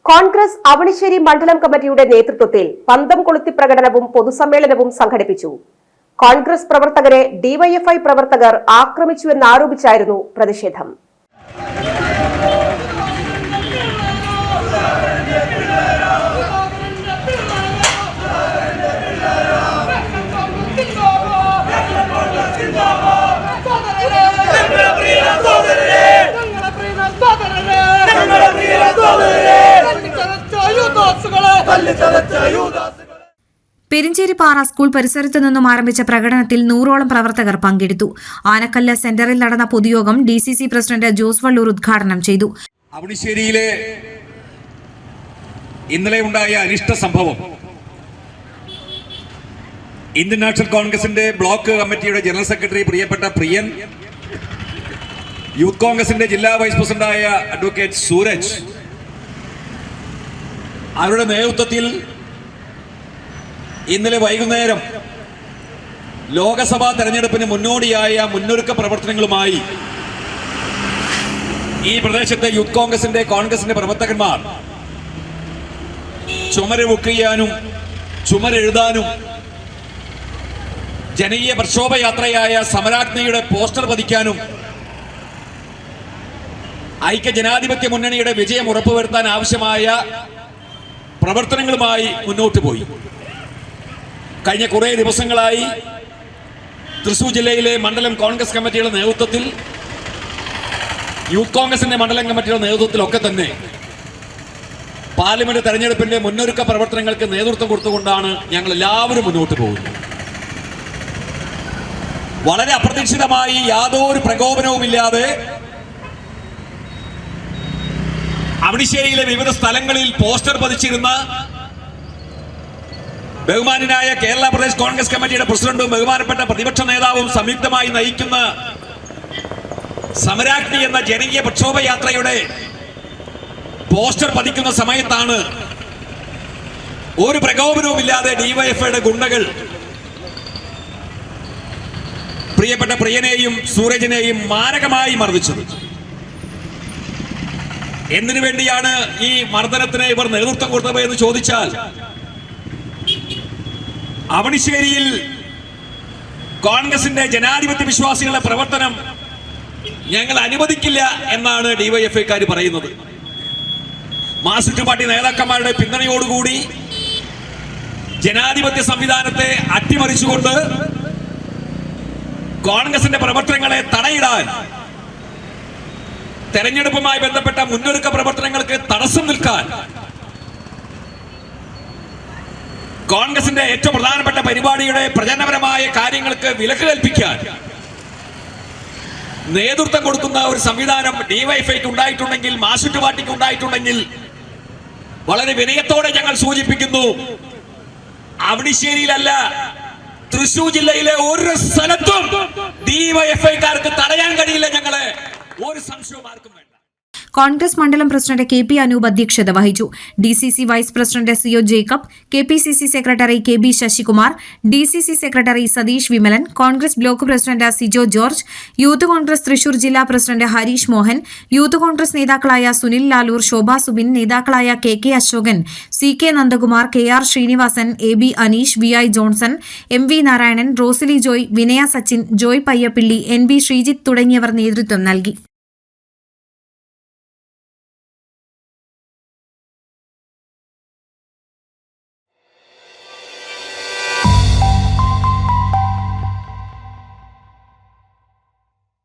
കോൺഗ്രസ് അവണിശ്ശേരി മണ്ഡലം കമ്മിറ്റിയുടെ നേതൃത്വത്തിൽ പന്തം കൊളുത്തി പ്രകടനവും പൊതുസമ്മേളനവും സംഘടിപ്പിച്ചു. കോൺഗ്രസ് പ്രവർത്തകരെ ഡിവൈഎഫ്ഐ പ്രവർത്തകർ ആക്രമിച്ചുവെന്നാരോപിച്ചായിരുന്നു പ്രതിഷേധം. പെരിഞ്ചേരിപ്പാറ സ്കൂൾ പരിസരത്തു നിന്നും ആരംഭിച്ച പ്രകടനത്തിൽ 100ഓളം പ്രവർത്തകർ പങ്കെടുത്തു. ആനക്കല്ല് സെന്ററിൽ നടന്ന പൊതുയോഗം ഡിസിസി പ്രസിഡന്റ് ജോസ് വള്ളൂർ ഉദ്ഘാടനം ചെയ്തു. അവണിശ്ശേരിയിലെ ഇന്നലെ ഉണ്ടായ അനിഷ്ട സംഭവം ഇന്ത്യൻ നാഷണൽ കോൺഗ്രസിന്റെ ബ്ലോക്ക് കമ്മിറ്റിയുടെ ജനറൽ സെക്രട്ടറി പ്രിയപ്പെട്ട പ്രിയൻ, യൂത്ത് കോൺഗ്രസിന്റെ ജില്ലാ വൈസ് പ്രസിഡന്റായ അഡ്വക്കേറ്റ് സൂരജ്, അവരുടെ നേതൃത്വത്തിൽ ഇന്നലെ വൈകുന്നേരം ലോക്സഭാ തെരഞ്ഞെടുപ്പിന് മുന്നോടിയായ മുന്നൊരുക്ക പ്രവർത്തനങ്ങളുമായി ഈ പ്രദേശത്തെ യൂത്ത് കോൺഗ്രസിന്റെ പ്രവർത്തകന്മാർ ചുമര് ബുക്ക് ചെയ്യാനും ചുമരെഴുതാനും ജനകീയ പ്രക്ഷോഭയാത്രയായ സമരാഗ്നിയുടെ പോസ്റ്റർ പതിക്കാനും ഐക്യ ജനാധിപത്യ മുന്നണിയുടെ വിജയം ഉറപ്പുവരുത്താൻ ആവശ്യമായ പ്രവർത്തനങ്ങളുമായി മുന്നോട്ട് പോയി. കഴിഞ്ഞ കുറേ ദിവസങ്ങളായി തൃശൂർ ജില്ലയിലെ മണ്ഡലം കോൺഗ്രസ് കമ്മിറ്റിയുടെ നേതൃത്വത്തിൽ, യൂത്ത് കോൺഗ്രസിന്റെ മണ്ഡലം കമ്മിറ്റിയുടെ നേതൃത്വത്തിലൊക്കെ തന്നെ പാർലമെന്റ് തെരഞ്ഞെടുപ്പിന്റെ മുന്നൊരുക്ക പ്രവർത്തനങ്ങൾക്ക് നേതൃത്വം കൊടുത്തുകൊണ്ടാണ് ഞങ്ങൾ എല്ലാവരും മുന്നോട്ട് പോകുന്നത്. വളരെ അപ്രതീക്ഷിതമായി യാതൊരു പ്രകോപനവുമില്ലാതെ അവണിശ്ശേരിയിലെ വിവിധ സ്ഥലങ്ങളിൽ പോസ്റ്റർ പതിച്ചിരുന്ന ബഹുമാനായ കേരള പ്രദേശ് കോൺഗ്രസ് കമ്മിറ്റിയുടെ പ്രസിഡന്റും ബഹുമാനപ്പെട്ട പ്രതിപക്ഷ നേതാവും സംയുക്തമായി നയിക്കുന്ന സമരാഗ്നി എന്ന ജനകീയ പ്രക്ഷോഭയാത്രയുടെ പോസ്റ്റർ പതിക്കുന്ന സമയത്താണ് ഒരു പ്രകോപനവുമില്ലാതെ ഡിവൈഎഫ്ഐയുടെ ഗുണ്ടകൾ പ്രിയപ്പെട്ട പ്രിയനെയും സൂരജിനെയും മാരകമായി മർദ്ദിച്ചത്. എന്തിനു വേണ്ടിയാണ് ഈ മർദ്ദനത്തിന് ഇവർ നേതൃത്വം കൊടുത്തത് എന്ന് ചോദിച്ചാൽ, അവണിശ്ശേരിയിൽ കോൺഗ്രസിന്റെ ജനാധിപത്യ വിശ്വാസികളുടെ പ്രവർത്തനം ഞങ്ങൾ അനുവദിക്കില്ല എന്നാണ് ഡിവൈഎഫ്ഐക്കാർ പറയുന്നത്. മാർക്സിസ്റ്റ് പാർട്ടി നേതാക്കന്മാരുടെ പിന്തുണയോടുകൂടി ജനാധിപത്യ സംവിധാനത്തെ അട്ടിമറിച്ചുകൊണ്ട് കോൺഗ്രസിന്റെ പ്രവർത്തനങ്ങളെ തടയിടാൻ, തെരഞ്ഞെടുപ്പുമായി ബന്ധപ്പെട്ട മുന്നൊരുക്ക പ്രവർത്തനങ്ങൾക്ക് തടസ്സം നിൽക്കാൻ, കോൺഗ്രസിന്റെ ഏറ്റവും പ്രധാനപ്പെട്ട പരിപാടിയുടെ പ്രചരണപരമായ കാര്യങ്ങൾക്ക് വിലക്ക് കൽപ്പിക്കാൻ നേതൃത്വം കൊടുക്കുന്ന ഒരു സംവിധാനം ഡിവൈഎഫ്ഐക്ക് ഉണ്ടായിട്ടുണ്ടെങ്കിൽ, മാർക്സിസ്റ്റ് പാർട്ടിക്ക് ഉണ്ടായിട്ടുണ്ടെങ്കിൽ, വളരെ വിനയത്തോടെ ഞങ്ങൾ സൂചിപ്പിക്കുന്നു, അവണിശ്ശേരിയിലല്ല തൃശൂർ ജില്ലയിലെ ഒരു സ്ഥലത്തും ഡിവൈഎഫ്ഐക്കാർക്ക് തടയാൻ കഴിയില്ല. ഞങ്ങളെ ഒരു സംശയവും ആർക്കും വേണ്ട. കോൺഗ്രസ് മണ്ഡലം പ്രസിഡന്റ് KP അനൂപ് അധ്യക്ഷത വഹിച്ചു. DCC vice president CO Jacob, KPCC secretary KB Sasikumar, DCC secretary Satheesh Vimalan, Congress block president Sijo George, youth Congress Thrissur ജില്ലാ പ്രസിഡന്റ് ഹരീഷ് മോഹൻ, യൂത്ത് കോൺഗ്രസ് നേതാക്കളായ സുനിൽ ലാലൂർ, ശോഭ സുബിൻ, നേതാക്കളായ KK Ashokan, CK Nandakumar, KR Srinivasan, AB Aneesh, VI Johnson, MV Narayanan, Rosily Joy, Vinaya Sachin, Joy Payyappilly, NB Sreejith തുടങ്ങിയവർ നേതൃത്വം നൽകി.